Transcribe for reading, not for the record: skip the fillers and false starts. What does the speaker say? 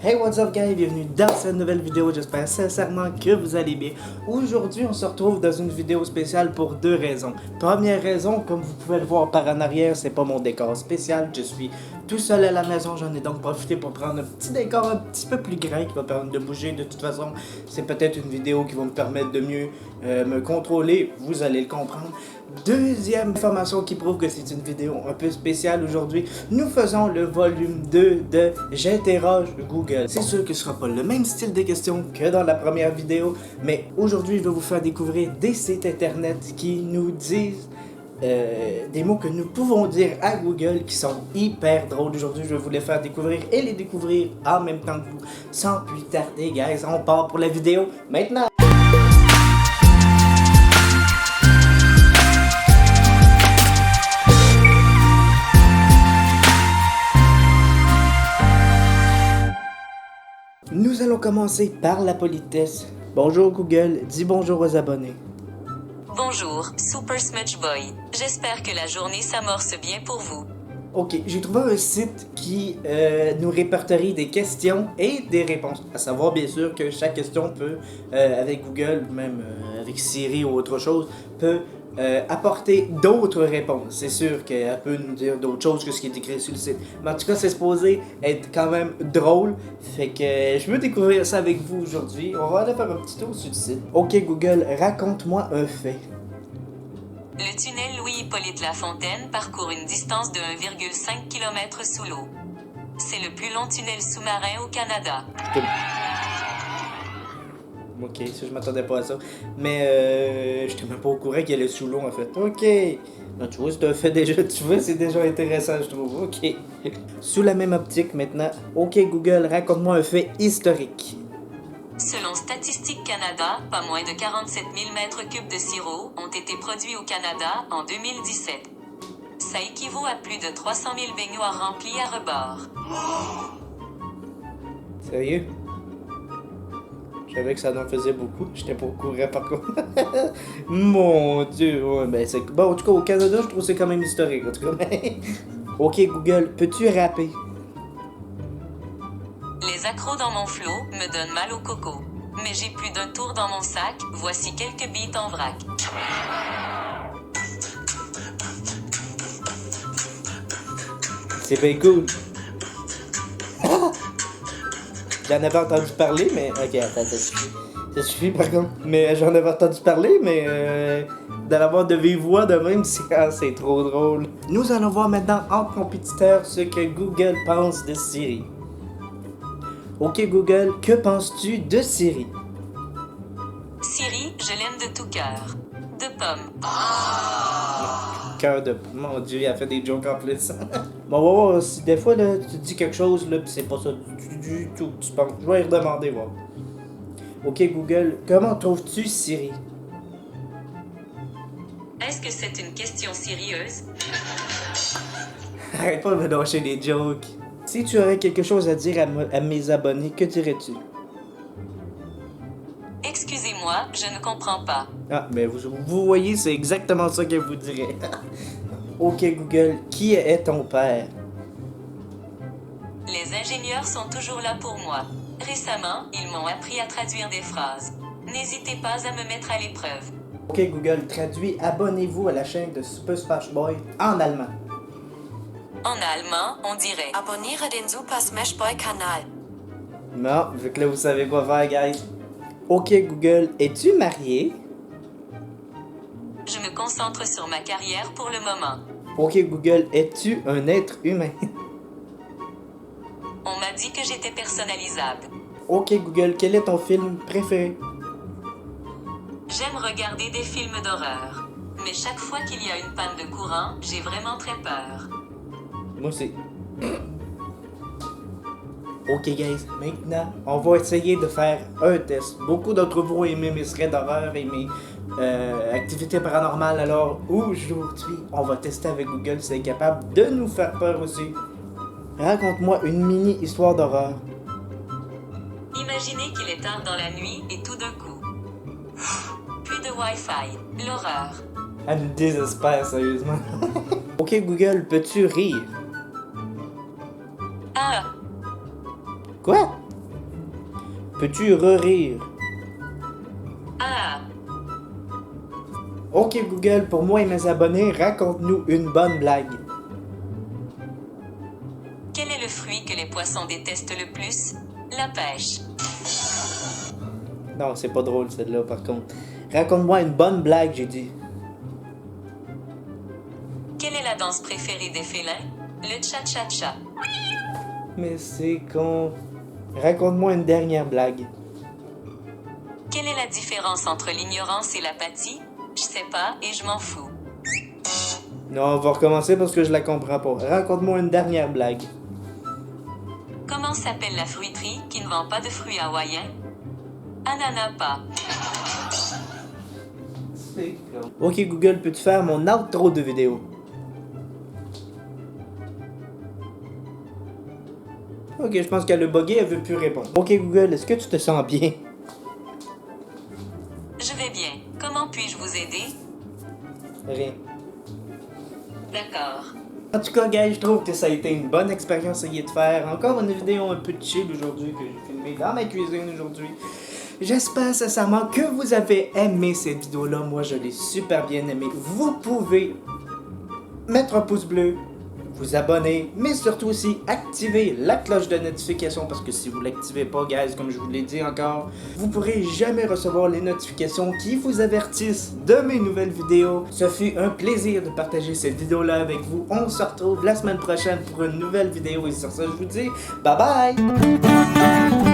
Hey, what's up guys, bienvenue dans cette nouvelle vidéo, j'espère sincèrement que vous allez bien. Aujourd'hui on se retrouve dans une vidéo spéciale pour deux raisons. Première raison, comme vous pouvez le voir par en arrière, c'est pas mon décor spécial, je suis tout seul à la maison, j'en ai donc profité pour prendre un petit décor un petit peu plus grand qui va permettre de bouger. De toute façon, c'est peut-être une vidéo qui va me permettre de mieux me contrôler, vous allez le comprendre. Deuxième information qui prouve que c'est une vidéo un peu spéciale aujourd'hui, nous faisons le volume 2 de J'interroge Google. C'est sûr que ce sera pas le même style de questions que dans la première vidéo, mais aujourd'hui je vais vous faire découvrir des sites internet qui nous disent des mots que nous pouvons dire à Google qui sont hyper drôles. Aujourd'hui je vais vous les faire découvrir et les découvrir en même temps que vous. Sans plus tarder guys, on part pour la vidéo maintenant. Nous allons commencer par la politesse. Bonjour Google, dis bonjour aux abonnés. Bonjour, Super Smudge Boy. J'espère que la journée s'amorce bien pour vous. Ok, j'ai trouvé un site qui nous répertorie des questions et des réponses. À savoir bien sûr que chaque question peut, avec Google, même avec Siri ou autre chose, peut apporter d'autres réponses. C'est sûr qu'elle peut nous dire d'autres choses que ce qui est écrit sur le site. Mais en tout cas, c'est supposé être quand même drôle. Fait que je veux découvrir ça avec vous aujourd'hui. On va aller faire un petit tour sur le site. Ok Google, raconte-moi un fait. Le tunnel Louis-Hippolyte Lafontaine parcourt une distance de 1,5 km sous l'eau. C'est le plus long tunnel sous-marin au Canada. Ok, ça je m'attendais pas à ça. Mais j'étais même pas au courant qu'il allait sous l'eau en fait. Ok. Non, tu vois, c'est un fait déjà. Tu vois, c'est déjà intéressant, je trouve. Ok. Sous la même optique maintenant. Ok Google, raconte-moi un fait historique. Selon Statistique Canada, pas moins de 47 000 m3 de sirop ont été produits au Canada en 2017. Ça équivaut à plus de 300 000 baignoires remplies à rebord. Sérieux? Je savais que ça en faisait beaucoup. J'étais pas au courant par contre. Mon dieu. Ouais, ben c'est... Bon, en tout cas, au Canada, je trouve que c'est quand même historique. En tout cas, mais... Ok, Google, peux-tu rapper? Les accros dans mon flot me donnent mal au coco. Mais j'ai plus d'un tour dans mon sac, voici quelques beats en vrac. C'est bien cool. J'en avais entendu parler, mais... Ok, attends, ça suffit. Ça suffit, par contre. Mais j'en avais entendu parler, mais... de l'avoir de vive voix de même, c'est trop drôle. Nous allons voir maintenant en compétiteur ce que Google pense de Siri. Ok Google, que penses-tu de Siri? Siri, je l'aime de tout cœur. De pommes. Cœur de... Mon dieu, il a fait des jokes en plus. Bon, on va voir si des fois, là, tu dis quelque chose, là, pis c'est pas ça du tout. Tu penses... Je vais y redemander, voir. Ok Google, comment trouves-tu Siri? Est-ce que c'est une question sérieuse? Arrête pas de me lâcher des jokes. Si tu aurais quelque chose à dire à mes abonnés, que dirais-tu? Excusez-moi, je ne comprends pas. Ah, mais vous voyez, c'est exactement ça que vous direz. Ok Google, qui est ton père? Les ingénieurs sont toujours là pour moi. Récemment, ils m'ont appris à traduire des phrases. N'hésitez pas à me mettre à l'épreuve. Ok Google, traduis abonnez-vous à la chaîne de Super Smash Boy en allemand. En allemand, on dirait Abonniere den Super Smash Boy Kanal. Non, vu que là vous savez quoi faire, guys. Ok Google, es-tu marié? Je me concentre sur ma carrière pour le moment. Ok Google, es-tu un être humain? On m'a dit que j'étais personnalisable. Ok Google, quel est ton film préféré? J'aime regarder des films d'horreur. Mais chaque fois qu'il y a une panne de courant, j'ai vraiment très peur. Moi c'est... Ok guys, maintenant, on va essayer de faire un test. Beaucoup d'entre vous ont aimé mes threads d'horreur et mes activités paranormales. Alors aujourd'hui, on va tester avec Google si c'est capable de nous faire peur aussi. Raconte-moi une mini histoire d'horreur. Imaginez qu'il est tard dans la nuit et tout d'un coup... Plus de Wi-Fi. L'horreur. Elle me désespère, sérieusement. Ok Google, peux-tu rire? Ah, Quoi? Peux-tu rire? Ah. Ok Google, pour moi et mes abonnés, raconte-nous une bonne blague. Quel est le fruit que les poissons détestent le plus? La pêche. Non, c'est pas drôle celle-là par contre. Raconte-moi une bonne blague, j'ai dit. Quelle est la danse préférée des félins? Le cha-cha-cha. Mais c'est con. Raconte-moi une dernière blague. Quelle est la différence entre l'ignorance et l'apathie? Je sais pas et je m'en fous. Non, on va recommencer parce que je la comprends pas. Raconte-moi une dernière blague. Comment s'appelle la fruiterie qui ne vend pas de fruits hawaïens? Ananapa. C'est con. Ok Google, peux-tu faire mon outro de vidéo? Ok, je pense qu'elle a bugué, elle veut plus répondre. Ok Google, est-ce que tu te sens bien? Je vais bien. Comment puis-je vous aider? Rien. D'accord. En tout cas, guys, je trouve que ça a été une bonne expérience à essayer de faire. Encore une vidéo un peu chill aujourd'hui que j'ai filmée dans ma cuisine aujourd'hui. J'espère sincèrement que vous avez aimé cette vidéo-là. Moi, je l'ai super bien aimée. Vous pouvez mettre un pouce bleu, vous abonner, mais surtout aussi activer la cloche de notification parce que si vous l'activez pas, guys, comme je vous l'ai dit encore, vous pourrez jamais recevoir les notifications qui vous avertissent de mes nouvelles vidéos. Ce fut un plaisir de partager cette vidéo-là avec vous. On se retrouve la semaine prochaine pour une nouvelle vidéo et sur ça, je vous dis bye bye!